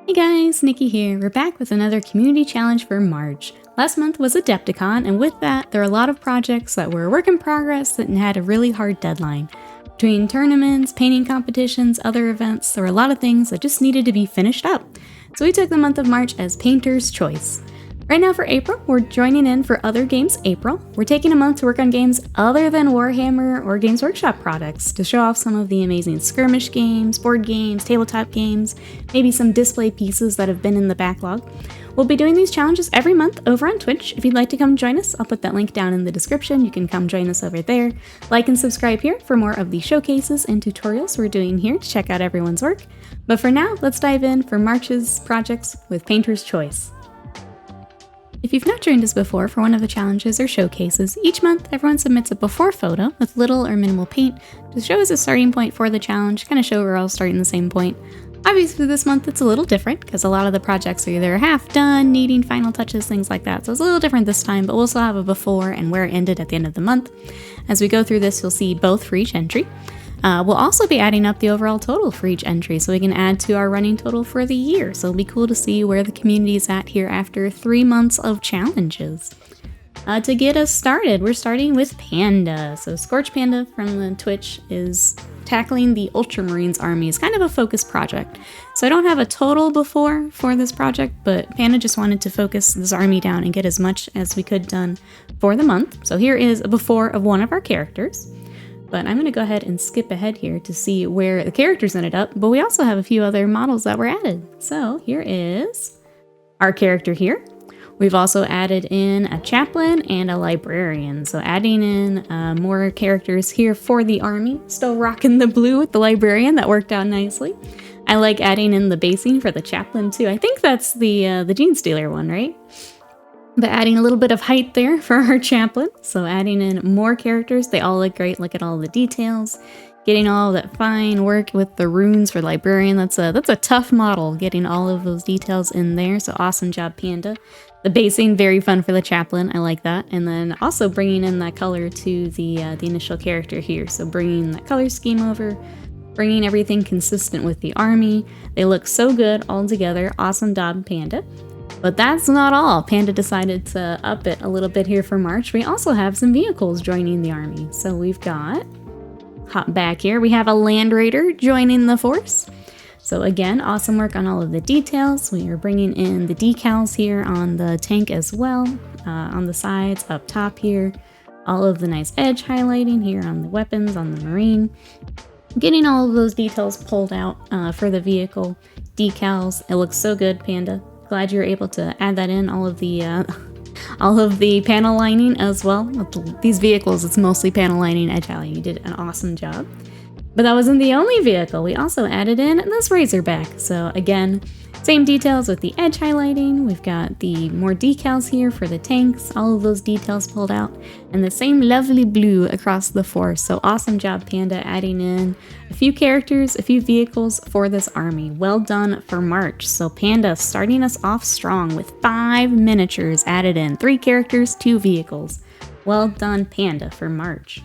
Hey guys, Nikki here. We're back with another community challenge for March. Last month was Adepticon, and with that, there are a lot of projects that were a work in progress that had a really hard deadline. Between tournaments, painting competitions, other events, there were a lot of things that just needed to be finished up. So we took the month of March as Painter's Choice. Right now for April, we're joining in for Other Games April. We're taking a month to work on games other than Warhammer or Games Workshop products to show off some of the amazing skirmish games, board games, tabletop games, maybe some display pieces that have been in the backlog. We'll be doing these challenges every month over on Twitch. If you'd like to come join us, I'll put that link down in the description. You can come join us over there. Like and subscribe here for more of the showcases and tutorials we're doing here to check out everyone's work. But for now, let's dive in for March's projects with Painter's Choice. If you've not joined us before for one of the challenges or showcases, each month everyone submits a before photo with little or minimal paint to show as a starting point for the challenge, kind of show we're all starting the same point. Obviously this month it's a little different because a lot of the projects are either half done, needing final touches, things like that. So it's a little different this time, but we'll still have a before and where it ended at the end of the month. As we go through this, you'll see both for each entry. We'll also be adding up the overall total for each entry so we can add to our running total for the year. So it'll be cool to see where the community is at here after 3 months of challenges. To get us started, we're starting with Panda. So Scorch Panda from the Twitch is tackling the Ultramarines army. It's kind of a focus project. So I don't have a total before for this project, but Panda just wanted to focus this army down and get as much as we could done for the month. So here is a before of one of our characters. But I'm going to go ahead and skip ahead here to see where the characters ended up, but we also have a few other models that were added. So here is our character here. We've also added in a chaplain and a librarian. So adding in more characters here for the army. Still rocking the blue with the librarian. That worked out nicely. I like adding in the basing for the chaplain too. I think that's the Gene Stealer one, right? But adding a little bit of height there for our chaplain. So adding in more characters. They all look great. Look at all the details. Getting all that fine work with the runes for librarian. That's a tough model, getting all of those details in there. So awesome job, Panda. The basing, very fun for the chaplain. I like that. And then also bringing in that color to the initial character here. So bringing that color scheme over. Bringing everything consistent with the army. They look so good all together. Awesome job, Panda. But that's not all. Panda decided to up it a little bit here for March. We also have some vehicles joining the army. So we've got, hop back here, we have a Land Raider joining the force. So again, awesome work on all of the details. We are bringing in the decals here on the tank as well, on the sides, up top here. All of the nice edge highlighting here on the weapons, on the Marine. Getting all of those details pulled out for the vehicle. Decals, it looks so good, Panda. Glad you were able to add that in, all of the panel lining as well. With these vehicles, it's mostly panel lining, edge highlighting. You did an awesome job. But that wasn't the only vehicle. We also added in this Razorback. So again, same details with the edge highlighting. We've got the more decals here for the tanks, all of those details pulled out, and the same lovely blue across the force. So awesome job, Panda, adding in a few characters, a few vehicles for this army. Well done for March. So Panda starting us off strong with 5 miniatures added in, 3 characters, 2 vehicles. Well done, Panda, for March.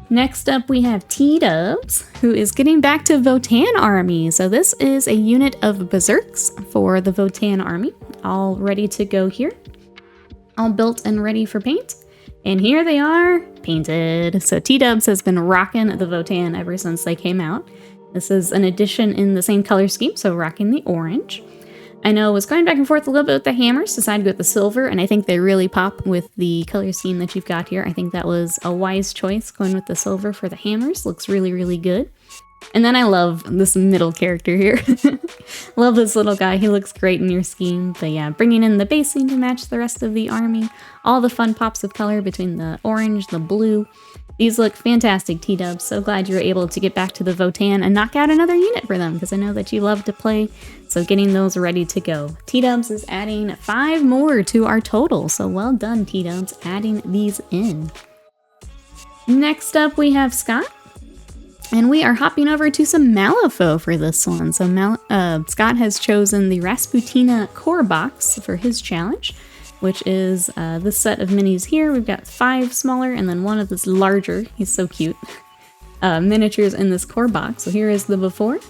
Next up, we have T-Dubs, who is getting back to Votann Army. So this is a unit of Berserks for the Votann Army, all ready to go here. All built and ready for paint. And here they are, painted. So T-Dubs has been rocking the Votann ever since they came out. This is an addition in the same color scheme, so rocking the orange. I know I was going back and forth a little bit with the hammers, decided to go with the silver, and I think they really pop with the color scheme that you've got here. I think that was a wise choice, going with the silver for the hammers. Looks really, really good. And then I love this middle character here. Love this little guy. He looks great in your scheme. But yeah, bringing in the basing to match the rest of the army. All the fun pops of color between the orange, the blue. These look fantastic, T-Dubs. So glad you were able to get back to the Votann and knock out another unit for them, because I know that you love to play. So getting those ready to go. T-Dubs is adding 5 more to our total. So well done, T-Dubs, adding these in. Next up, we have Scott. And we are hopping over to some malifaux for this one. So Scott has chosen the Rasputina core box for his challenge, which is this set of minis here. We've got 5 smaller and then one of this larger. He's so cute. Miniatures in this core box. So here is the before.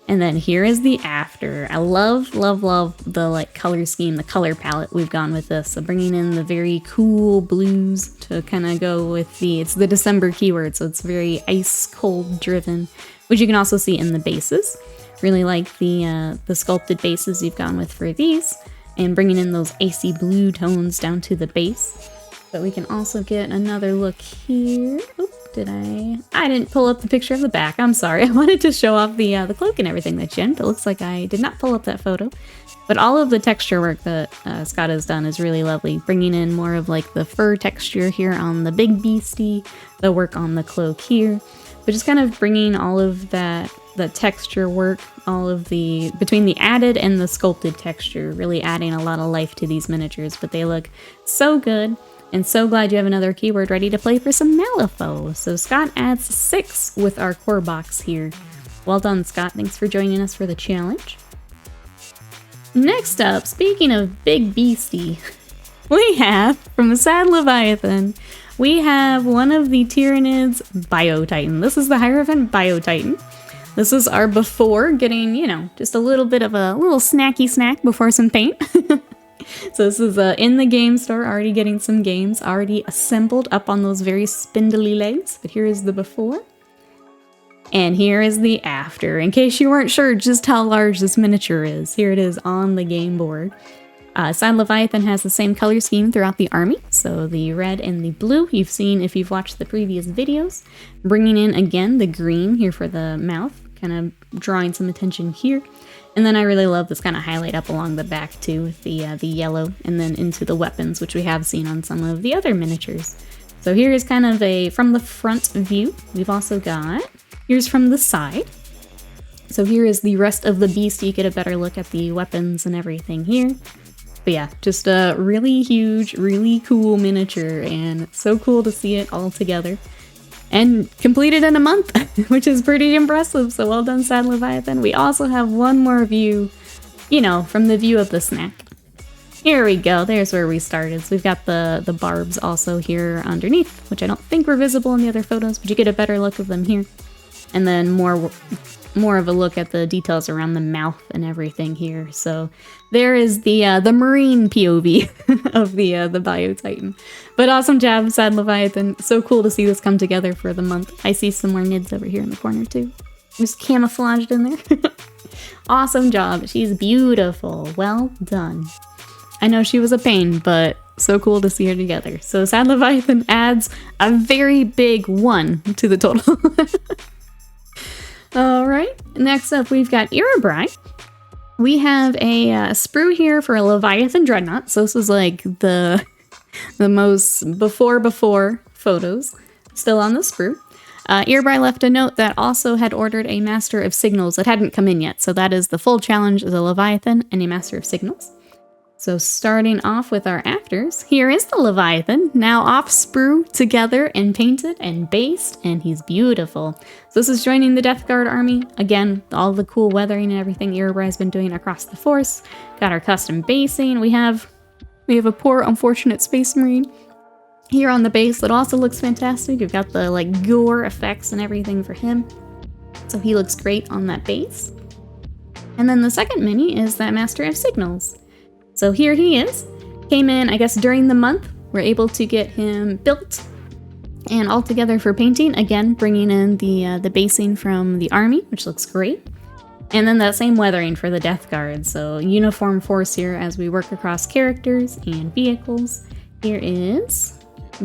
And then here is the after. I love the like color scheme, the color palette we've gone with this. So bringing in the very cool blues to kind of go with it's the December keyword, so it's very ice cold driven, which you can also see in the bases. Really like the sculpted bases you've gone with for these, and bringing in those icy blue tones down to the base. But we can also get another look here. Oop. I didn't pull up the picture of the back. I'm sorry. I wanted to show off the cloak and everything that Jen, but it looks like I did not pull up that photo. But all of the texture work that Scott has done is really lovely. Bringing in more of like the fur texture here on the big beastie, the work on the cloak here. But just kind of bringing all of that, the texture work, all of the, between the added and the sculpted texture, really adding a lot of life to these miniatures. But they look so good. And so glad you have another keyword ready to play for some malifaux. So Scott adds 6 with our core box here. Well done, Scott. Thanks for joining us for the challenge. Next up, speaking of big beastie, we have, from the Sad Leviathan, we have one of the Tyranids Bio-Titan. This is the Hierophant Bio-Titan. This is our before, getting, you know, just a little bit of a little snacky snack before some paint. So this is in the game store, already getting some games, already assembled up on those very spindly legs. But here is the before. And here is the after. In case you weren't sure just how large this miniature is, here it is on the game board. Sad Leviathan has the same color scheme throughout the army. So the red and the blue you've seen if you've watched the previous videos. Bringing in again the green here for the mouth, kind of drawing some attention here. And then I really love this kind of highlight up along the back too with the yellow, and then into the weapons, which we have seen on some of the other miniatures. So here is kind of a from the front view. We've also got, here's from the side. So here is the rest of the beast. You get a better look at the weapons and everything here. But yeah, just a really huge, really cool miniature, and so cool to see it all together. And completed in a month, which is pretty impressive. So well done, Sad Leviathan. We also have one more view, you know, from the view of the snack. Here we go. There's where we started. So we've got the barbs also here underneath, which I don't think were visible in the other photos, but you get a better look of them here. And then more of a look at the details around the mouth and everything here. So there is the marine POV of the Bio-Titan. But awesome job, Sad Leviathan. So cool to see this come together for the month. I see some more nids over here in the corner too. Just camouflaged in there. Awesome job. She's beautiful. Well done. I know she was a pain, but so cool to see her together. So Sad Leviathan adds a very big 1 to the total. Alright, next up we've got Erebrai. We have a sprue here for a Leviathan Dreadnought. So this is like the most before photos still on the sprue. Erebrai left a note that also had ordered a Master of Signals that hadn't come in yet. So that is the full challenge as a Leviathan and a Master of Signals. So starting off with our afters, here is the Leviathan, now off sprue, together and painted and based, and he's beautiful. So this is joining the Death Guard army. Again, all the cool weathering and everything Erebrai has been doing across the force. Got our custom basing. We have a poor, unfortunate Space Marine here on the base that also looks fantastic. We've got the like gore effects and everything for him. So he looks great on that base. And then the second mini is that Master of Signals. So here he is. Came in, I guess, during the month. We're able to get him built and all together for painting. Again, bringing in the basing from the army, which looks great. And then that same weathering for the Death Guard. So uniform force here as we work across characters and vehicles. Here is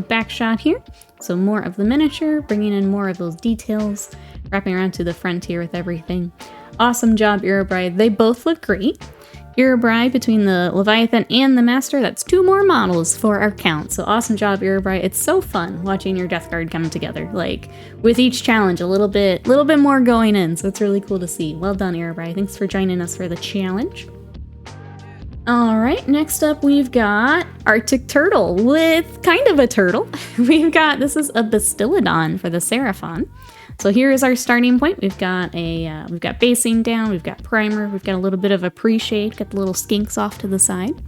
back shot here. So more of the miniature, bringing in more of those details, wrapping around to the front here with everything. Awesome job, Erebrai. They both look great. Erebrai, between the Leviathan and the Master, that's 2 more models for our count. So awesome job, Erebrai. It's so fun watching your Death Guard come together. Like, with each challenge, a little bit more going in. So it's really cool to see. Well done, Erebrai. Thanks for joining us for the challenge. Alright, next up we've got Arctic Turtle with kind of a turtle. This is a Bastillodon for the Seraphon. So here is our starting point. We've got basing down, we've got primer, we've got a little bit of a pre-shade, got the little skinks off to the side.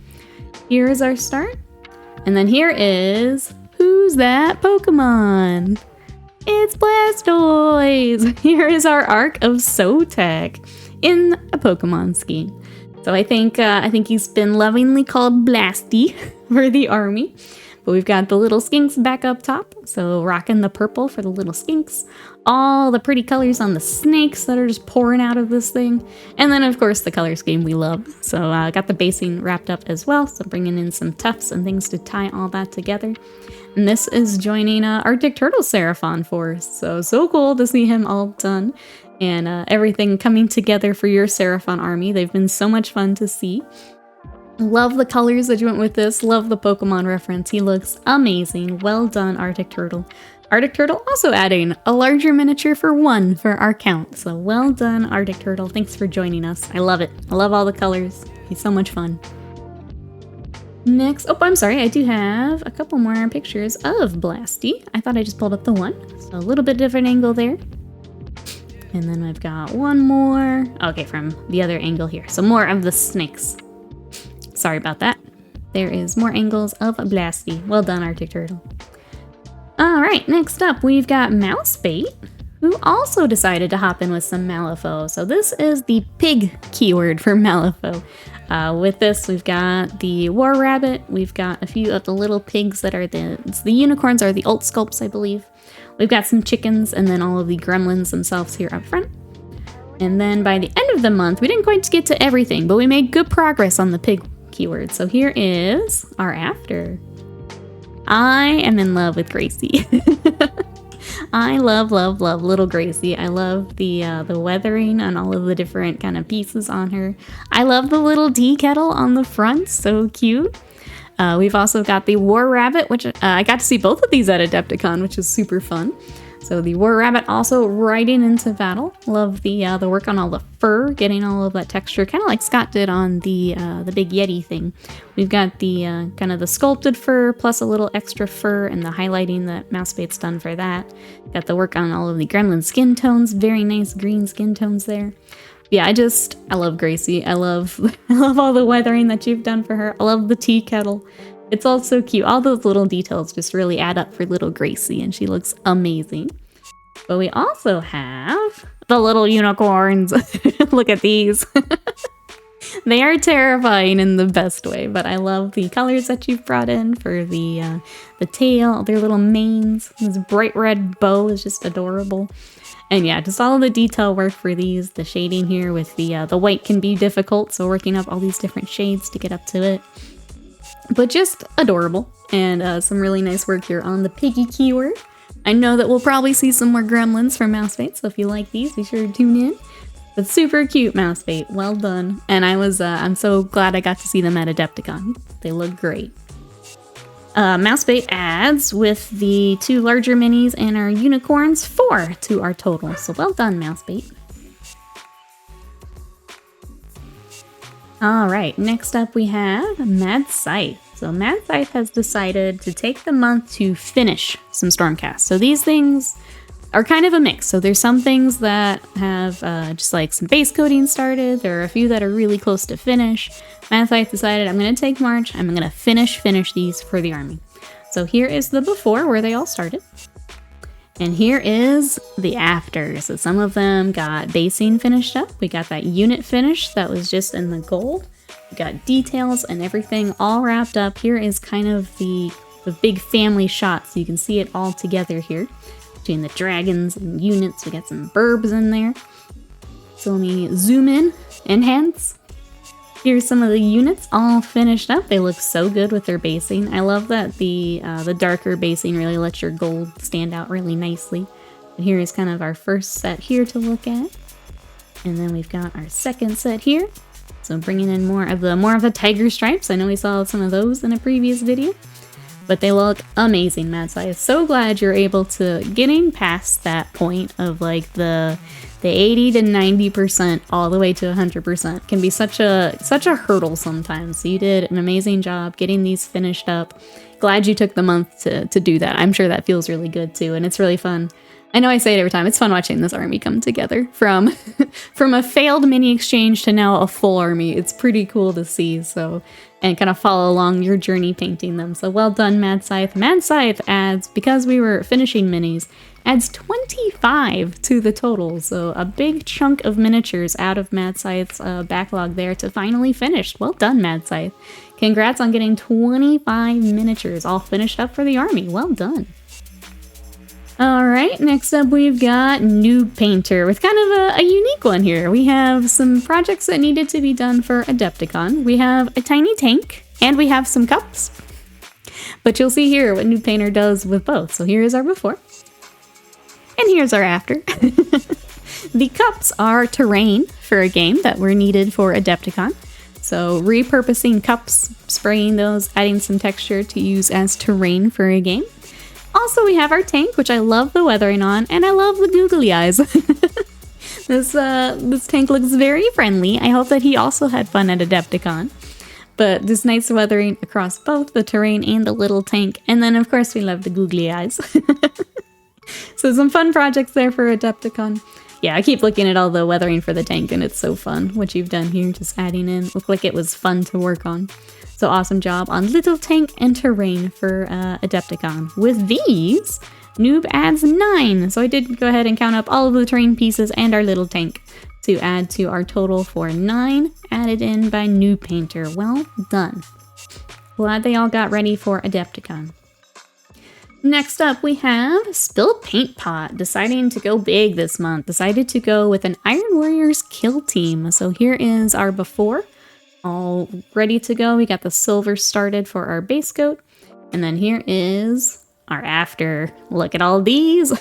Here is our start. And then here is, who's that Pokemon? It's Blastoise! Here is our arc of Sotek in a Pokemon scheme. So I think he's been lovingly called Blasty for the army. But we've got the little skinks back up top, so rocking the purple for the little skinks. All the pretty colors on the snakes that are just pouring out of this thing. And then, of course, the color scheme we love. So I got the basing wrapped up as well, so bringing in some tufts and things to tie all that together. And this is joining Arctic Turtle Seraphon Force, so cool to see him all done. And everything coming together for your Seraphon army. They've been so much fun to see. Love the colors that you went with this. Love the Pokemon reference. He looks amazing. Well done, Arctic Turtle. Arctic Turtle also adding a larger miniature for 1 for our count. So well done, Arctic Turtle. Thanks for joining us. I love it. I love all the colors. He's so much fun. Next, oh, I'm sorry. I do have a couple more pictures of Blasty. I thought I just pulled up the one. So a little bit different angle there. And then I've got one more. Okay, from the other angle here. So more of the snakes. Sorry about that. There is more angles of Blasty. Well done, Arctic Turtle. Alright, next up we've got Mousebait, who also decided to hop in with some malifaux. So this is the pig keyword for malifaux. With this, we've got the war rabbit. We've got a few of the little pigs that are the unicorns are the alt sculpts, I believe. We've got some chickens and then all of the gremlins themselves here up front. And then by the end of the month, we didn't quite get to everything, but we made good progress on the pig keyword. So here is our after. I am in love with Gracie. I love little Gracie. I love the weathering on all of the different kind of pieces on her. I love the little tea kettle on the front. So cute. We've also got the War Rabbit, which I got to see both of these at Adepticon, which is super fun. So the War Rabbit also riding into battle. Love the work on all the fur, getting all of that texture, kind of like Scott did on the big Yeti thing. We've got the kind of the sculpted fur plus a little extra fur and the highlighting that Mousebait's done for that. Got the work on all of the gremlin skin tones, very nice green skin tones there. Yeah, I love Gracie. I love all the weathering that you've done for her. I love the tea kettle. It's all so cute. All those little details just really add up for little Gracie, and she looks amazing. But we also have the little unicorns. Look at these. They are terrifying in the best way, but I love the colors that you've brought in for the tail, their little manes. This bright red bow is just adorable. And yeah, just all of the detail work for these. The shading here with the white can be difficult, so working up all these different shades to get up to it. But just adorable, and some really nice work here on the piggy keyword. I know that we'll probably see some more gremlins from Mousebait, so if you like these, be sure to tune in. But super cute, Mousebait, well done. And I'm so glad I got to see them at Adepticon. They look great. Mousebait adds with the 2 larger minis and our unicorns 4 to our total. So well done, Mousebait. Alright, next up we have Mad Scythe. So Mad Scythe has decided to take the month to finish some Stormcast. So these things are kind of a mix. So there's some things that have just like some base coding started. There are a few that are really close to finish. Mad Scythe decided I'm going to take March. I'm going to finish these for the army. So here is the before where they all started. And here is the after. So some of them got basing finished up. We got that unit finished that was just in the gold. We got details and everything all wrapped up. Here is kind of the big family shot, so you can see it all together here. Between the dragons and units, we got some burbs in there. So let me zoom in, enhance. Here's some of the units all finished up. They look so good with their basing. I love that the darker basing really lets your gold stand out really nicely. And here is kind of our first set here to look at. And then we've got our second set here. So bringing in more of the tiger stripes. I know we saw some of those in a previous video. But they look amazing, Mad Scythe. So glad you're able to getting past that point of like the 80 to 90% all the way to 100% can be such a hurdle sometimes. So you did an amazing job getting these finished up. Glad you took the month to do that. I'm sure that feels really good too, and it's really fun. I know I say it every time. It's fun watching this army come together from a failed mini exchange to now a full army. It's pretty cool to see. So, and kind of follow along your journey painting them. So well done, Mad Scythe. Mad Scythe adds, because we were finishing minis, adds 25 to the total. So a big chunk of miniatures out of Mad Scythe's backlog there to finally finish. Well done, Mad Scythe. Congrats on getting 25 miniatures all finished up for the army. Well done. Alright, next up we've got Noob Painter with kind of a unique one here. We have some projects that needed to be done for Adepticon. We have a tiny tank, and we have some cups. But you'll see here what Noob Painter does with both. So here is our before, and here's our after. The cups are terrain for a game that were needed for Adepticon. So repurposing cups, spraying those, adding some texture to use as terrain for a game. Also, we have our tank, which I love the weathering on, and I love the googly eyes. This tank looks very friendly. I hope that he also had fun at Adepticon. But this nice weathering across both the terrain and the little tank. And then, of course, we love the googly eyes. So some fun projects there for Adepticon. Yeah, I keep looking at all the weathering for the tank, and it's so fun what you've done here, just adding in. Looked like it was fun to work on. So awesome job on little tank and terrain for Adepticon. With these, Noob adds 9. So I did go ahead and count up all of the terrain pieces and our little tank to add to our total for 9 added in by Noob Painter. Well done. Glad they all got ready for Adepticon. Next up, we have Spilled Paint Pot, deciding to go big this month. Decided to go with an Iron Warriors kill team. So here is our before. All ready to go. We got the silver started for our base coat. And then here is our after. Look at all these.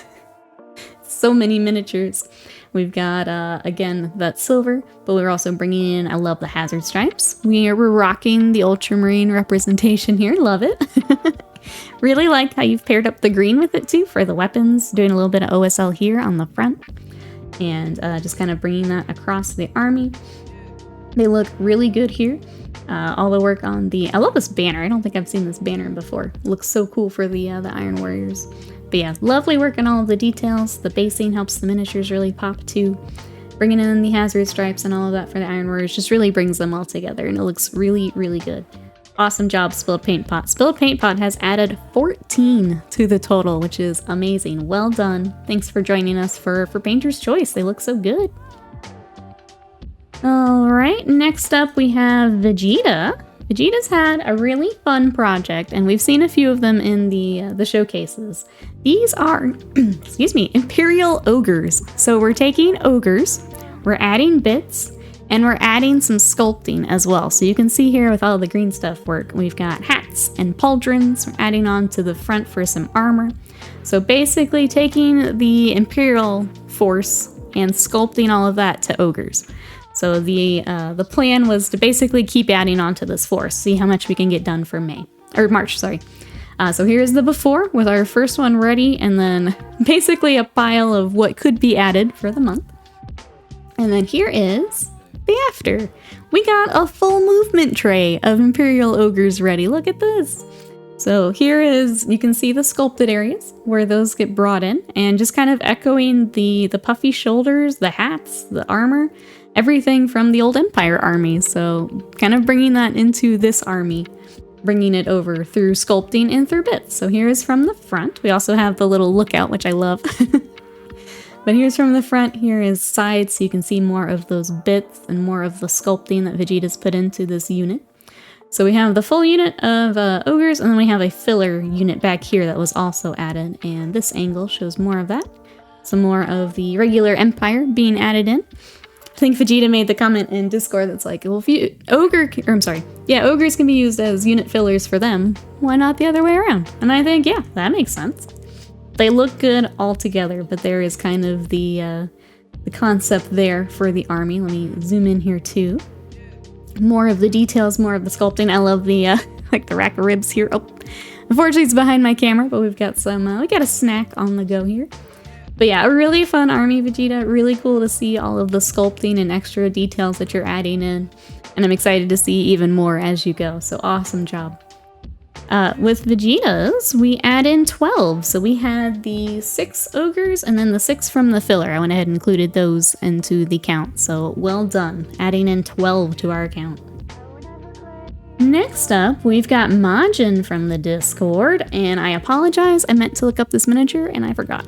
So many miniatures. We've got, again, that silver, but we're also bringing in, I love the hazard stripes. We're rocking the ultramarine representation here. Love it. Really like how you've paired up the green with it too for the weapons. Doing a little bit of OSL here on the front. And just kind of bringing that across the army. They look really good here. All the work on the... I love this banner. I don't think I've seen this banner before. Looks so cool for the Iron Warriors. But yeah, lovely work on all of the details. The basing helps the miniatures really pop too. Bringing in the hazard stripes and all of that for the Iron Warriors just really brings them all together, and it looks really, really good. Awesome job, Spilled Paint Pot. Spilled Paint Pot has added 14 to the total, which is amazing. Well done. Thanks for joining us for Painter's Choice. They look so good. Alright, next up we have Vegeta. Vegeta's had a really fun project, and we've seen a few of them in the showcases. These are, excuse me, Imperial Ogres. So we're taking ogres, we're adding bits, and we're adding some sculpting as well. So you can see here with all the green stuff work, we've got hats and pauldrons. We're adding on to the front for some armor. So basically taking the Imperial force and sculpting all of that to ogres. So the plan was to basically keep adding on to this force, see how much we can get done for March, sorry. So here's the before with our first one ready, and then basically a pile of what could be added for the month. And then here is the after. We got a full movement tray of Imperial Ogres ready. Look at this. So here is, you can see the sculpted areas where those get brought in, and just kind of echoing the puffy shoulders, the hats, the armor, everything from the old Empire army. So kind of bringing that into this army, bringing it over through sculpting and through bits. So here is from the front. We also have the little lookout, which I love. But here's from the front. Here is sides, so you can see more of those bits and more of the sculpting that Vegeta's put into this unit. So we have the full unit of ogres, and then we have a filler unit back here that was also added, and this angle shows more of that. Some more of the regular Empire being added in. I think Vegeta made the comment in Discord that's like, well, if ogres can be used as unit fillers for them, why not the other way around? And I think, yeah, that makes sense. They look good all together, but there is kind of the concept there for the army. Let me zoom in here too. More of the details, more of the sculpting. I love the like the rack of ribs here. Oh, unfortunately it's behind my camera, but we've got some we got a snack on the go here. But yeah, a really fun army, Vegeta. Really cool to see all of the sculpting and extra details that you're adding in. And I'm excited to see even more as you go. So awesome job. With Vegeta's, we add in 12. So we had the 6 ogres and then the 6 from the filler. I went ahead and included those into the count. So well done, adding in 12 to our count. Next up, we've got Majin from the Discord, and I apologize, I meant to look up this miniature and I forgot.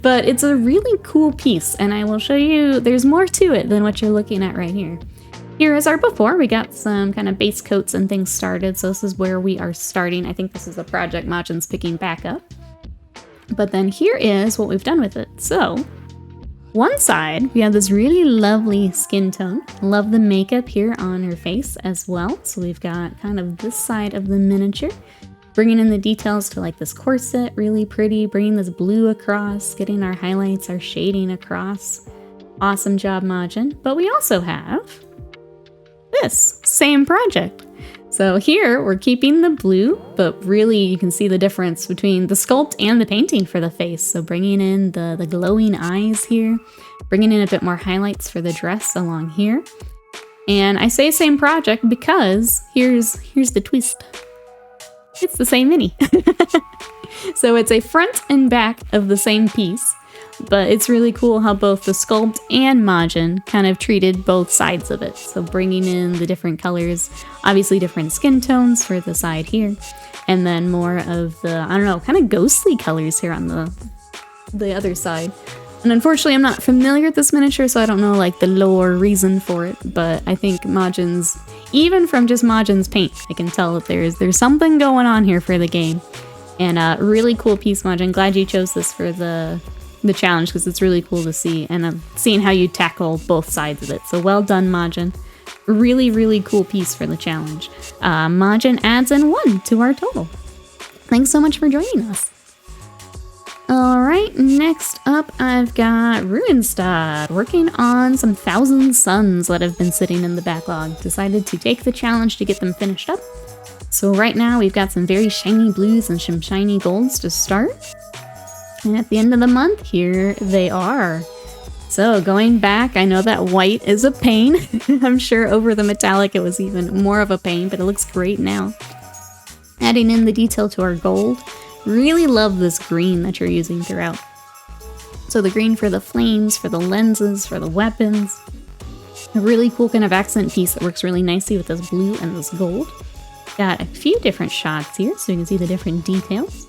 But it's a really cool piece, and I will show you there's more to it than what you're looking at right here. Here is our before. We got some kind of base coats and things started, so this is where we are starting. I think this is a project Majin's picking back up. But then here is what we've done with it. So, one side, we have this really lovely skin tone. Love the makeup here on her face as well. So we've got kind of this side of the miniature. Bringing in the details to like this corset, really pretty. Bringing this blue across, getting our highlights, our shading across. Awesome job, Majin. But we also have this same project. So here we're keeping the blue, but really you can see the difference between the sculpt and the painting for the face. So bringing in the glowing eyes here, bringing in a bit more highlights for the dress along here. And I say same project because here's the twist. It's the same mini. So it's a front and back of the same piece. But it's really cool how both the sculpt and Majin kind of treated both sides of it. So bringing in the different colors, obviously different skin tones for the side here, and then more of the, I don't know, kind of ghostly colors here on the other side. And unfortunately, I'm not familiar with this miniature, so I don't know like the lore reason for it, but I think Majin's, even from just Majin's paint, I can tell that there's something going on here for the game. And really cool piece, Majin. Glad you chose this for the challenge because it's really cool to see, and seeing how you tackle both sides of it. So well done, Majin. Really, really cool piece for the challenge. Majin adds in 1 to our total. Thanks so much for joining us. Alright, next up I've got Ruinstad working on some Thousand Suns that have been sitting in the backlog. Decided to take the challenge to get them finished up. So right now we've got some very shiny blues and some shiny golds to start. And at the end of the month, here they are. So going back, I know that white is a pain. I'm sure over the metallic it was even more of a pain, but it looks great now. Adding in the detail to our gold. Really love this green that you're using throughout. So the green for the flames, for the lenses, for the weapons. A really cool kind of accent piece that works really nicely with this blue and this gold. Got a few different shots here so you can see the different details.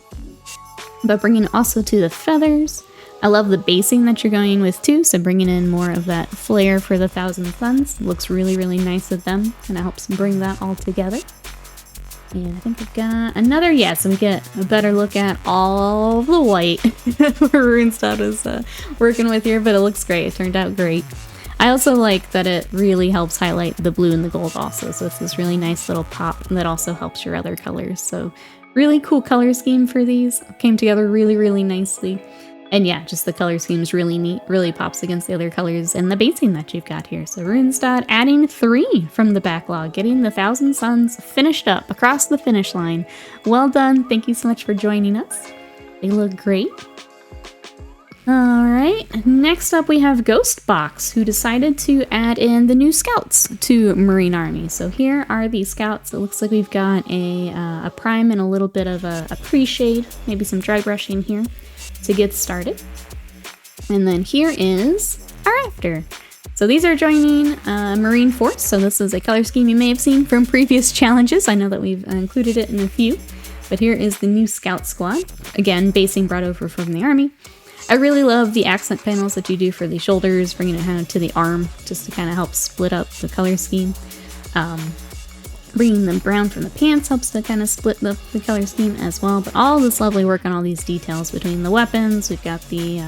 But bringing it also to the feathers. I love the basing that you're going with too, so bringing in more of that flair for the Thousand Suns. Looks really, really nice with them, and it helps bring that all together. And I think I've got another, so we get a better look at all the white where Ruinstad is working with here, but it looks great. It turned out great. I also like that it really helps highlight the blue and the gold also, so it's this really nice little pop that also helps your other colors. So really cool color scheme for these. Came together really, really nicely. And yeah, just the color scheme is really neat. Really pops against the other colors and the basing that you've got here. So Ruinstad adding 3 from the backlog, getting the Thousand Suns finished up across the finish line. Well done. Thank you so much for joining us. They look great. Alright, next up we have Ghostbox, who decided to add in the new scouts to Marine Army. So here are the scouts. It looks like we've got a prime and a little bit of a pre-shade, maybe some dry brushing here to get started. And then here is our after. So these are joining Marine Force, so this is a color scheme you may have seen from previous challenges. I know that we've included it in a few, but here is the new Scout Squad. Again, basing brought over from the Army. I really love the accent panels that you do for the shoulders, bringing it kind of to the arm, just to kind of help split up the color scheme. Bringing the brown from the pants helps to kind of split the color scheme as well. But all this lovely work on all these details between the weapons. We've got the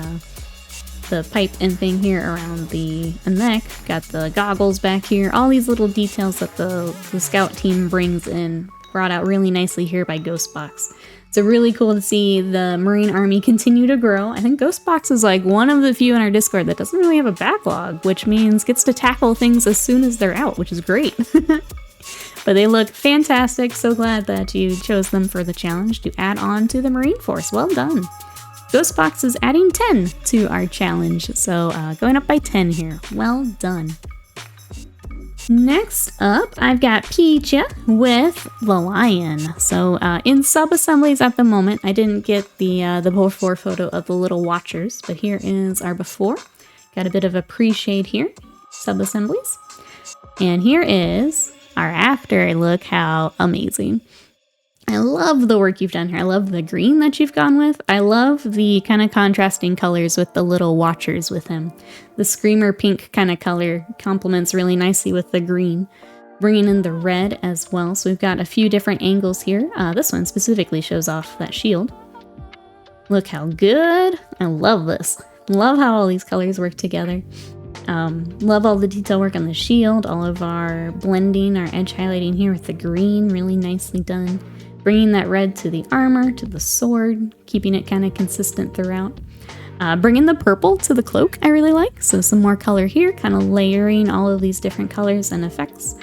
pipe and thing here around the neck. Got the goggles back here. All these little details that the scout team brings in, brought out really nicely here by Ghostbox. It's really cool to see the Marine Army continue to grow. I think Ghostbox is like one of the few in our Discord that doesn't really have a backlog, which means gets to tackle things as soon as they're out, which is great. But they look fantastic. So glad that you chose them for the challenge to add on to the Marine Force. Well done. Ghostbox is adding 10 to our challenge, so going up by 10 here. Well done. Next up, I've got Peacha with the lion. So in sub-assemblies at the moment, I didn't get the before photo of the little watchers, but here is our before. Got a bit of a pre-shade here, sub-assemblies. And here is our after, look how amazing. I love the work you've done here. I love the green that you've gone with. I love the kind of contrasting colors with the little watchers with him. The screamer pink kind of color complements really nicely with the green. Bringing in the red as well. So we've got a few different angles here. This one specifically shows off that shield. Look how good. I love this. Love how all these colors work together. Love all the detail work on the shield. All of our blending, our edge highlighting here with the green. Really nicely done. Bringing that red to the armor, to the sword, keeping it kind of consistent throughout. Bringing the purple to the cloak, I really like. So some more color here, kind of layering all of these different colors and effects.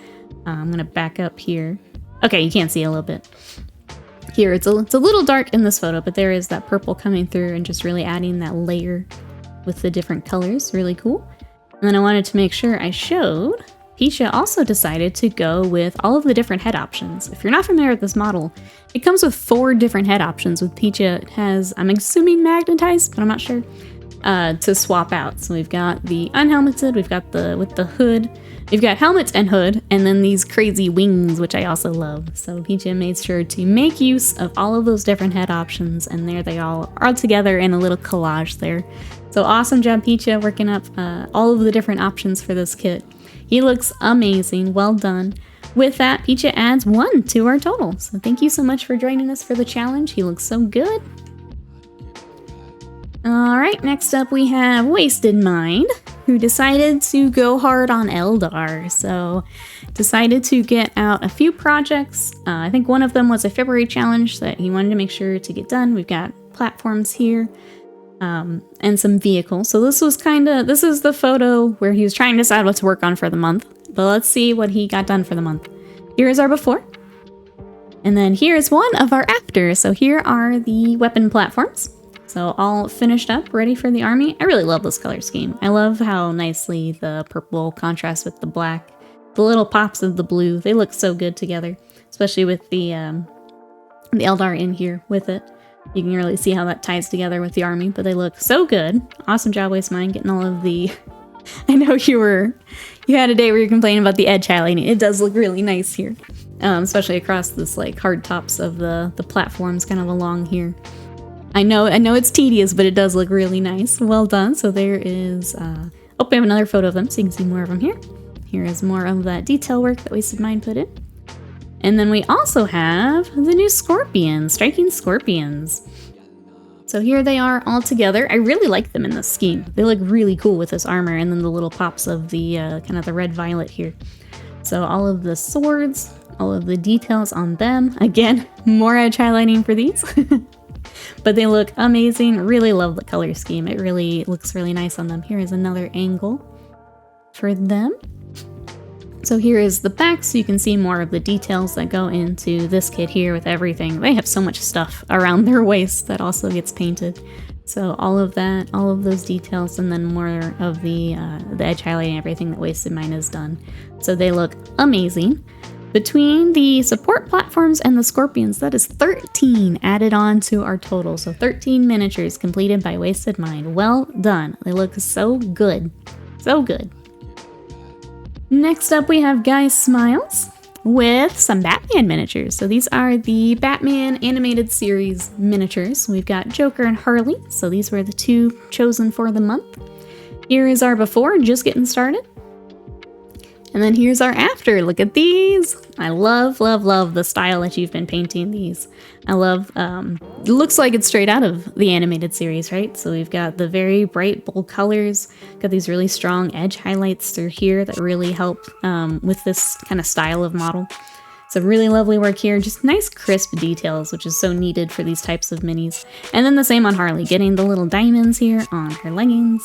I'm going to back up here. Okay, you can't see a little bit. Here, it's a little dark in this photo, but there is that purple coming through and just really adding that layer with the different colors. Really cool. And then I wanted to make sure I showed Pecha also decided to go with all of the different head options. If you're not familiar with this model, it comes with 4 different head options. With Pecha, it has, I'm assuming magnetized, but I'm not sure, to swap out. So we've got the unhelmeted, we've got the with the hood, we've got helmet and hood, and then these crazy wings, which I also love. So Pecha made sure to make use of all of those different head options, and there they all are together in a little collage there. So awesome job, Pecha, working up all of the different options for this kit. He looks amazing. Well done. With that, Pecha adds 1 to our total. So thank you so much for joining us for the challenge. He looks so good. Alright, next up we have Wasted Mind, who decided to go hard on Eldar. So decided to get out a few projects. I think one of them was a February challenge that he wanted to make sure to get done. We've got platforms here. And some vehicles. So this was this is the photo where he was trying to decide what to work on for the month. But let's see what he got done for the month. Here is our before. And then here's one of our after. So here are the weapon platforms. So all finished up, ready for the army. I really love this color scheme. I love how nicely the purple contrasts with the black. The little pops of the blue, they look so good together. Especially with the Eldar in here with it. You can really see how that ties together with the army, but they look so good. Awesome job, Waste Mind, getting all of the... I know you had a day where you're complaining about the edge highlighting. It does look really nice here, especially across this like hard tops of the platforms kind of along here. I know it's tedious, but it does look really nice. Well done. So there is... oh, we have another photo of them, so you can see more of them here. Here is more of that detail work that Wasted Mind put in. And then we also have the new Scorpions, Striking Scorpions. So here they are all together. I really like them in this scheme. They look really cool with this armor and then the little pops of the kind of the red-violet here. So all of the swords, all of the details on them. Again, more edge highlighting for these. But they look amazing. Really love the color scheme. It really looks really nice on them. Here is another angle for them. So here is the back, so you can see more of the details that go into this kit here with everything. They have so much stuff around their waist that also gets painted. So all of that, all of those details, and then more of the edge highlighting, everything that Wasted Mind has done. So they look amazing. Between the support platforms and the Scorpions, that is 13 added on to our total. So 13 miniatures completed by Wasted Mind. Well done. They look so good. So good. Next up, we have Guy Smiles with some Batman miniatures. So these are the Batman animated series miniatures. We've got Joker and Harley. So these were the 2 chosen for the month. Here is our before, just getting started. And then here's our after. Look at these. I love, love, love the style that you've been painting these. I love, it looks like it's straight out of the animated series, right? So we've got the very bright, bold colors, got these really strong edge highlights through here that really help with this kind of style of model. So really lovely work here, just nice crisp details, which is so needed for these types of minis. And then the same on Harley, getting the little diamonds here on her leggings.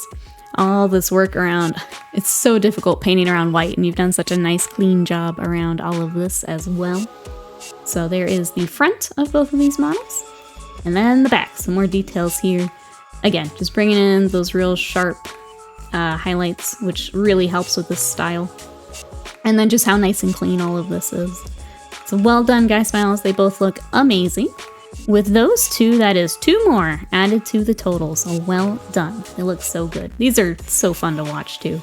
All this work around, it's so difficult painting around white, and you've done such a nice clean job around all of this as well. So there is the front of both of these models, and then the back, some more details here. Again, just bringing in those real sharp highlights, which really helps with this style. And then just how nice and clean all of this is. So well done, Guy Smiles, they both look amazing. With those 2, that is 2 more added to the total, so well done. They look so good. These are so fun to watch too,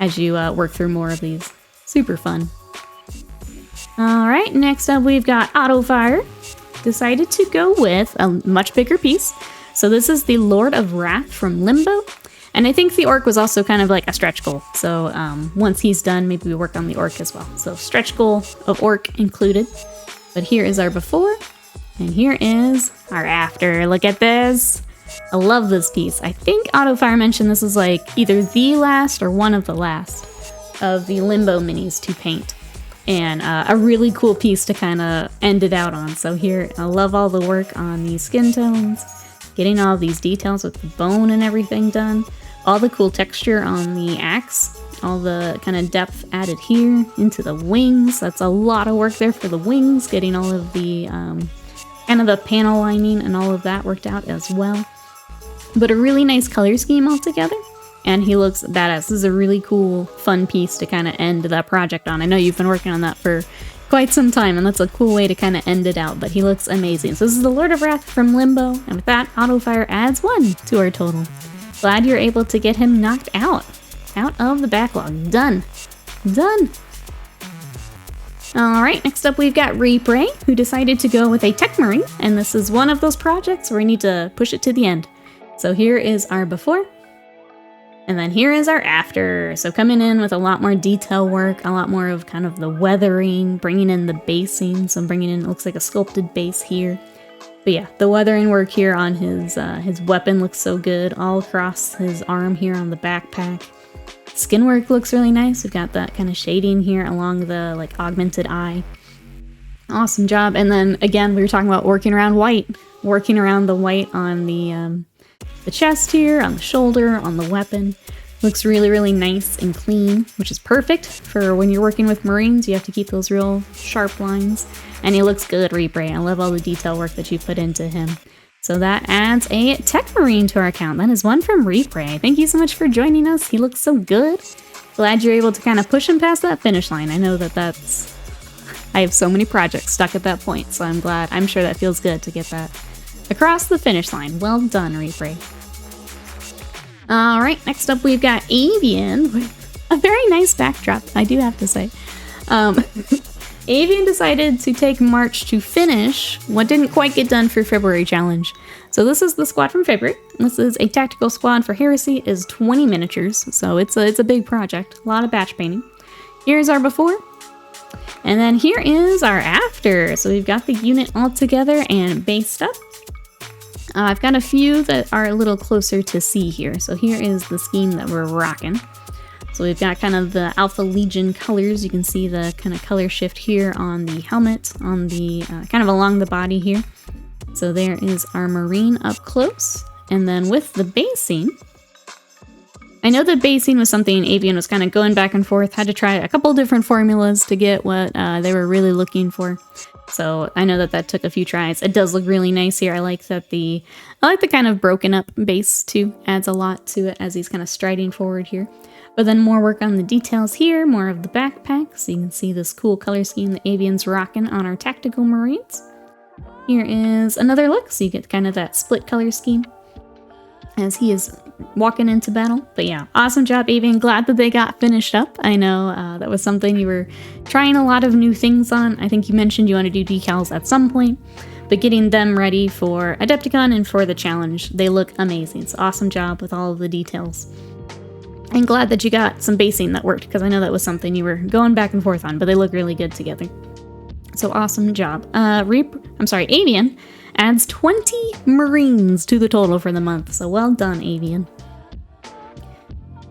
as you work through more of these. Super fun. All right, next up we've got Auto Fire. Decided to go with a much bigger piece. So this is the Lord of Wrath from Limbo. And I think the orc was also kind of like a stretch goal. So once he's done, maybe we work on the orc as well. So stretch goal of orc included. But here is our before, and here is our after. Look at this. I love this piece. I think Auto Fire mentioned this is like either the last or one of the last of the Limbo minis to paint. And a really cool piece to kind of end it out on. So here, I love all the work on these skin tones, getting all these details with the bone and everything done, all the cool texture on the axe, all the kind of depth added here into the wings. That's a lot of work there for the wings, getting all of the kind of the panel lining and all of that worked out as well. But a really nice color scheme altogether. And he looks badass. This is a really cool, fun piece to kind of end that project on. I know you've been working on that for quite some time, and that's a cool way to kind of end it out, but he looks amazing. So this is the Lord of Wrath from Limbo, and with that, Auto Fire adds 1 to our total. Glad you're able to get him knocked out of the backlog. Done. Done. Alright, next up we've got Reapray, who decided to go with a Tech Marine, and this is one of those projects where we need to push it to the end. So here is our before. And then here is our after. So coming in with a lot more detail work, a lot more of kind of the weathering, bringing in the basing. So I'm bringing in, it looks like a sculpted base here. But yeah, the weathering work here on his weapon looks so good, all across his arm here on the backpack. Skin work looks really nice. We've got that kind of shading here along the like augmented eye. Awesome job. And then again, we were talking about working around the white on the chest here, on the shoulder, on the weapon. Looks really, really nice and clean, which is perfect for when you're working with Marines. You have to keep those real sharp lines. And he looks good, Reapray. I love all the detail work that you put into him. So that adds a Tech Marine to our account. That is one from Reapray. Thank you so much for joining us. He looks so good. Glad you're able to kind of push him past that finish line. I know that's... I have so many projects stuck at that point, so I'm sure that feels good to get that across the finish line. Well done, Reapray. Alright, next up we've got Avian with a very nice backdrop, I do have to say. Avian decided to take March to finish what didn't quite get done for February challenge. So this is the squad from February. This is a tactical squad for Heresy. It is 20 miniatures, so it's a big project. A lot of batch painting. Here's our before. And then here is our after. So we've got the unit all together and based up. I've got a few that are a little closer to see here. So here is the scheme that we're rocking. So we've got kind of the Alpha Legion colors. You can see the kind of color shift here on the helmet, on the kind of along the body here. So there is our Marine up close. And then with the basing, I know that basing was something Avian was kind of going back and forth, had to try a couple different formulas to get what they were really looking for. So I know that took a few tries. It does look really nice here. I like the kind of broken up base too. Adds a lot to it as he's kind of striding forward here. But then more work on the details here, more of the backpack. So you can see this cool color scheme that Avian's rocking on our tactical Marines. Here is another look. So you get kind of that split color scheme as he is walking into battle. But yeah, awesome job, Avian. Glad that they got finished up. I know that was something you were trying a lot of new things on. I think you mentioned you want to do decals at some point, but getting them ready for Adepticon and for the challenge, they look amazing. So awesome job with all of the details. And glad that you got some basing that worked, because I know that was something you were going back and forth on, but they look really good together. So awesome job. Avian adds 20 Marines to the total for the month. So well done, Avian.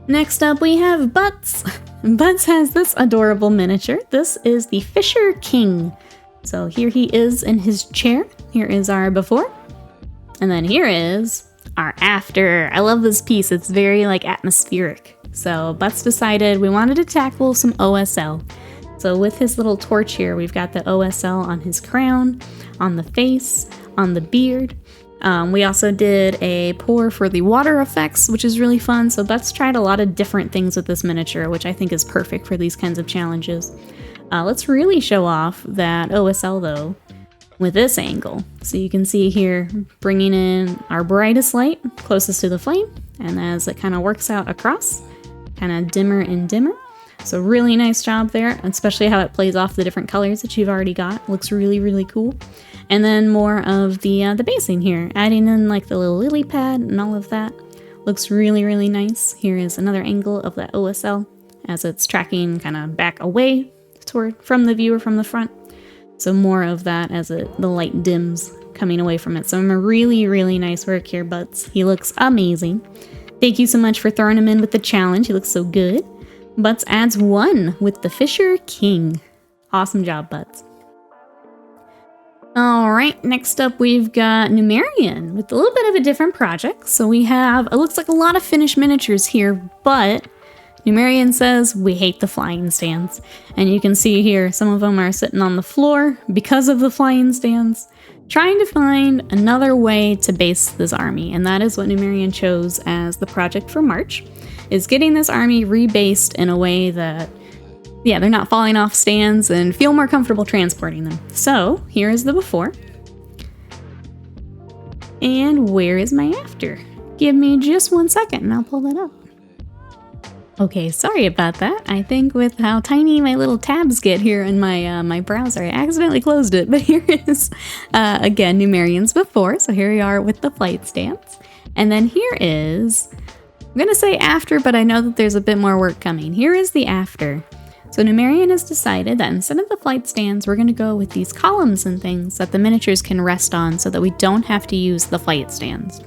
Next up, we have Butts. Butts has this adorable miniature. This is the Fisher King. So here he is in his chair. Here is our before. And then here is our after. I love this piece. It's very like atmospheric. So Butts decided we wanted to tackle some OSL. So with his little torch here, we've got the OSL on his crown, on the face, on the beard. We also did a pour for the water effects, which is really fun. So Butts tried a lot of different things with this miniature, which I think is perfect for these kinds of challenges. Let's really show off that OSL though with this angle. So you can see here, bringing in our brightest light closest to the flame. And as it kind of works out across, kind of dimmer and dimmer. So really nice job there, especially how it plays off the different colors that you've already got. Looks really, really cool. And then more of the basing here, adding in like the little lily pad and all of that. Looks really, really nice. Here is another angle of that OSL as it's tracking kind of back away from the viewer from the front. So more of that as the light dims coming away from it. So really, really nice work here, Butts. He looks amazing. Thank you so much for throwing him in with the challenge. He looks so good. Butts adds 1 with the Fisher King. Awesome job, Butts. Alright, next up we've got Numerian with a little bit of a different project. So we have, it looks like a lot of finished miniatures here, but Numerian says we hate the flying stands. And you can see here, some of them are sitting on the floor because of the flying stands. Trying to find another way to base this army, and that is what Numerian chose as the project for March, is getting this army rebased in a way that, yeah, they're not falling off stands and feel more comfortable transporting them. So here is the before. And where is my after? Give me just 1 second and I'll pull that up. Okay, sorry about that. I think with how tiny my little tabs get here in my browser, I accidentally closed it. But here is, again, Numerian's before. So here we are with the flight stance. And then here is, I'm going to say after, but I know that there's a bit more work coming. Here is the after. So Numerian has decided that instead of the flight stands, we're going to go with these columns and things that the miniatures can rest on so that we don't have to use the flight stands.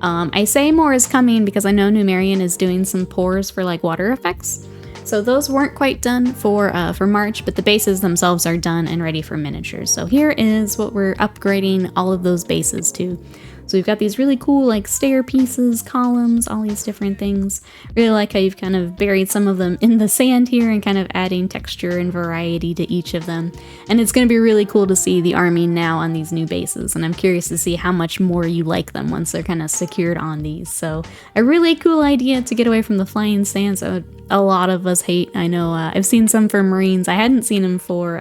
I say more is coming because I know Numerian is doing some pours for like water effects. So those weren't quite done for March, but the bases themselves are done and ready for miniatures. So here is what we're upgrading all of those bases to. So we've got these really cool like stair pieces, columns, all these different things. Really like how you've kind of buried some of them in the sand here and kind of adding texture and variety to each of them. And it's going to be really cool to see the army now on these new bases. And I'm curious to see how much more you like them once they're kind of secured on these. So a really cool idea to get away from the flying stands that a lot of us hate. I know I've seen some for Marines. I hadn't seen them for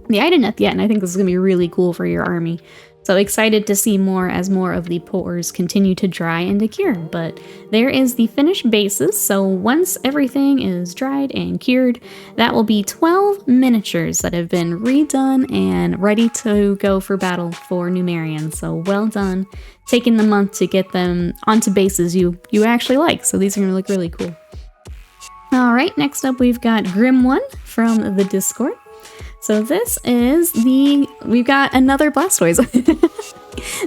the Ideneth yet, and I think this is going to be really cool for your army. So excited to see more as more of the pours continue to dry and to cure. But there is the finished bases. So once everything is dried and cured, that will be 12 miniatures that have been redone and ready to go for battle for Numerian. So well done, taking the month to get them onto bases you actually like. So these are going to look really cool. All right, next up we've got Grim One from the Discord. So this is we've got another Blastoise.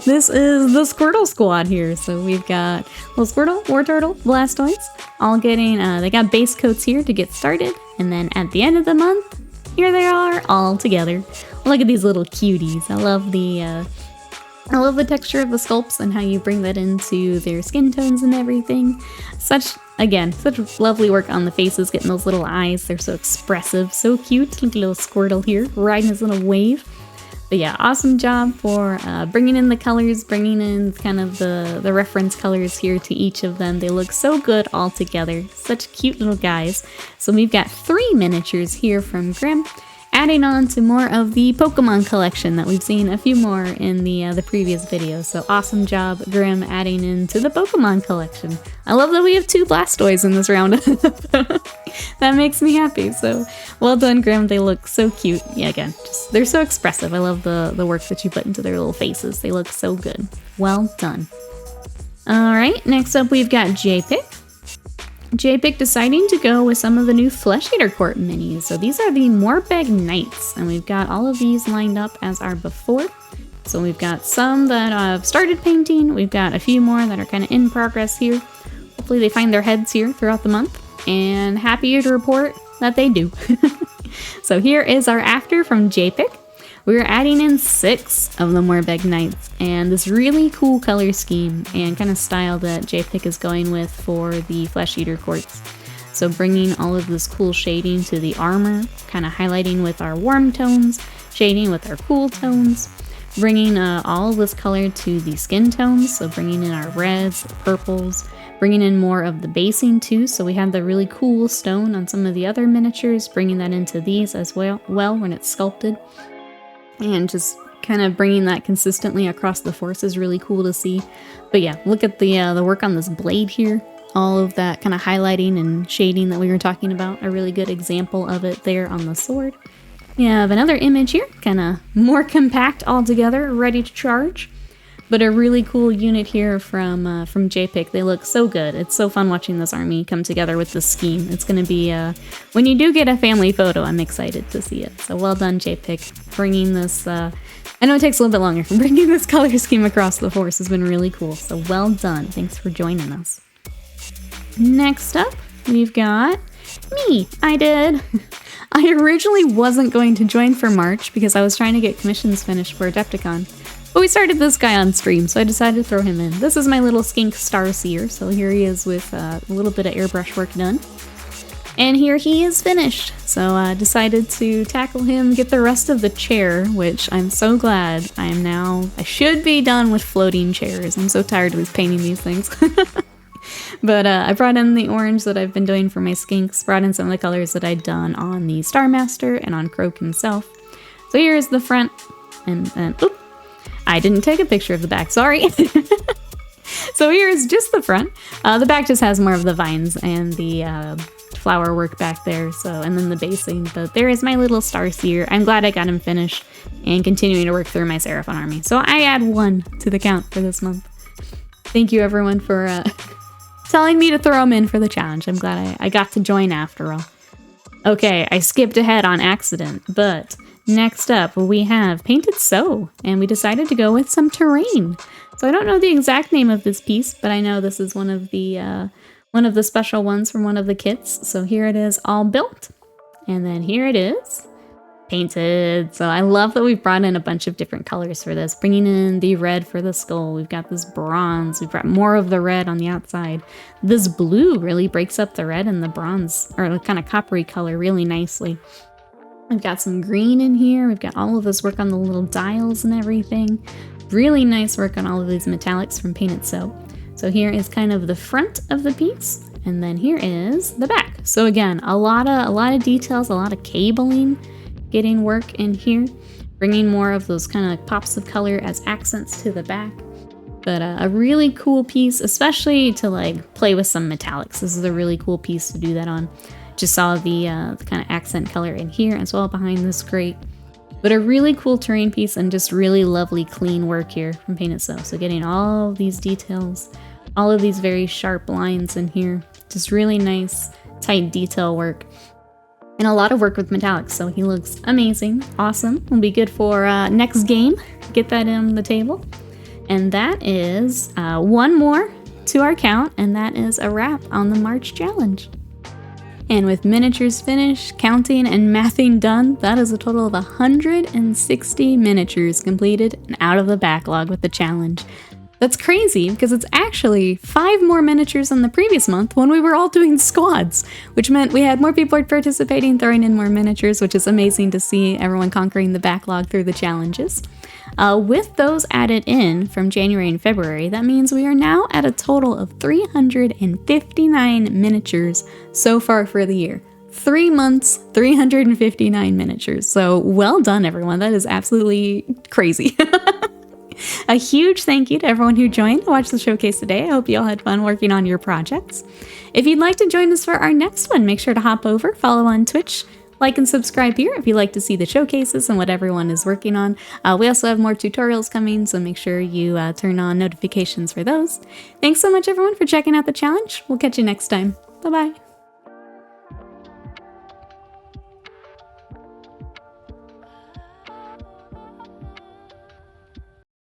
This is the Squirtle squad here. So we've got little Squirtle, Wartortle, Blastoise, all getting, they got base coats here to get started. And then at the end of the month, here they are all together. Look at these little cuties. I love the texture of the sculpts and how you bring that into their skin tones and everything. Such lovely work on the faces, getting those little eyes. They're so expressive, so cute. Look at little Squirtle here, riding his little wave. But yeah, awesome job for bringing in the colors, bringing in kind of the reference colors here to each of them. They look so good all together. Such cute little guys. So we've got 3 miniatures here from Grim, adding on to more of the Pokemon collection that we've seen a few more in the previous videos. So awesome job, Grim, adding into the Pokemon collection. I love that we have 2 Blastoise in this round. That makes me happy. So well done, Grim. They look so cute. Yeah, again, they're so expressive. I love the work that you put into their little faces. They look so good. Well done. All right, next up we've got J-Pick. J-Pick deciding to go with some of the new Flesh Eater Court minis. So these are the Morbeg Knights, and we've got all of these lined up as our before. So we've got some that I've started painting. We've got a few more that are kind of in progress here. Hopefully they find their heads here throughout the month, and happy to report that they do. So here is our after from J-Pick. We're adding in 6 of the Morbeg Knights and this really cool color scheme and kind of style that J-Pick is going with for the Flesh Eater Courts. So bringing all of this cool shading to the armor, kind of highlighting with our warm tones, shading with our cool tones, bringing all of this color to the skin tones, so bringing in our reds, purples, bringing in more of the basing too, so we have the really cool stone on some of the other miniatures, bringing that into these as well when it's sculpted. And just kind of bringing that consistently across the force is really cool to see. But yeah, look at the work on this blade here. all of that kind of highlighting and shading that we were talking about. A really good example of it there on the sword. We have another image here, kind of more compact altogether, ready to charge. But a really cool unit here from JPIC. They look so good. It's so fun watching this army come together with this scheme. It's going to be, when you do get a family photo, I'm excited to see it. So well done, JPIC, bringing this, I know it takes a little bit longer, bringing this color scheme across the force has been really cool. So well done. Thanks for joining us. Next up, we've got me. I did. I originally wasn't going to join for March because I was trying to get commissions finished for Adepticon. But we started this guy on stream, so I decided to throw him in. This is my little skink Starseer, so here he is with a little bit of airbrush work done. And here he is finished. So I decided to tackle him, get the rest of the chair, which I'm so glad I should be done with floating chairs. I'm so tired of painting these things. But I brought in the orange that I've been doing for my skinks, brought in some of the colors that I'd done on the Star Master and on Croak himself. So here's the front, and oop, I didn't take a picture of the back, sorry. So here's just the front. The back just has more of the vines and the flower work back there, and then the basing. But there is my little Starseer. I'm glad I got him finished and continuing to work through my Seraphon army. So I add 1 to the count for this month. Thank you everyone for telling me to throw him in for the challenge. I'm glad I got to join after all. Okay, I skipped ahead on accident, but next up we have Painted So, and we decided to go with some terrain. So I don't know the exact name of this piece, but I know this is one of the special ones from one of the kits. So here it is all built, and then here it is painted. So I love that we've brought in a bunch of different colors for this, bringing in the red for the skull. We've got this bronze. We've got more of the red on the outside. This blue really breaks up the red and the bronze, or kind of coppery color, really nicely. We've got some green in here. We've got all of this work on the little dials and everything. Really nice work on all of these metallics from Painted So. So here is kind of the front of the piece, and then here is the back. So again, a lot of details, a lot of cabling, getting work in here, bringing more of those kind of pops of color as accents to the back. But a really cool piece, especially to like play with some metallics. This is a really cool piece to do that on. Just saw the kind of accent color in here as well behind this grate. But a really cool terrain piece and just really lovely clean work here from Painted So. So getting all of these details, all of these very sharp lines in here, just really nice, tight detail work. And a lot of work with metallics, so he looks amazing, awesome. Will be good for next game. Get that on the table. And that is 1 more to our count, and that is a wrap on the March challenge. And with miniatures finished, counting and mathing done, that is a total of 160 miniatures completed and out of the backlog with the challenge. That's crazy because it's actually 5 more miniatures than the previous month when we were all doing squads, which meant we had more people participating, throwing in more miniatures, which is amazing to see everyone conquering the backlog through the challenges. With those added in from January and February, that means we are now at a total of 359 miniatures so far for the year. 3 months, 359 miniatures. So well done, everyone. That is absolutely crazy. A huge thank you to everyone who joined to watch the showcase today. I hope you all had fun working on your projects. If you'd like to join us for our next one, make sure to hop over, follow on Twitch, like and subscribe here if you'd like to see the showcases and what everyone is working on. We also have more tutorials coming, so make sure you turn on notifications for those. Thanks so much, everyone, for checking out the challenge. We'll catch you next time. Bye-bye.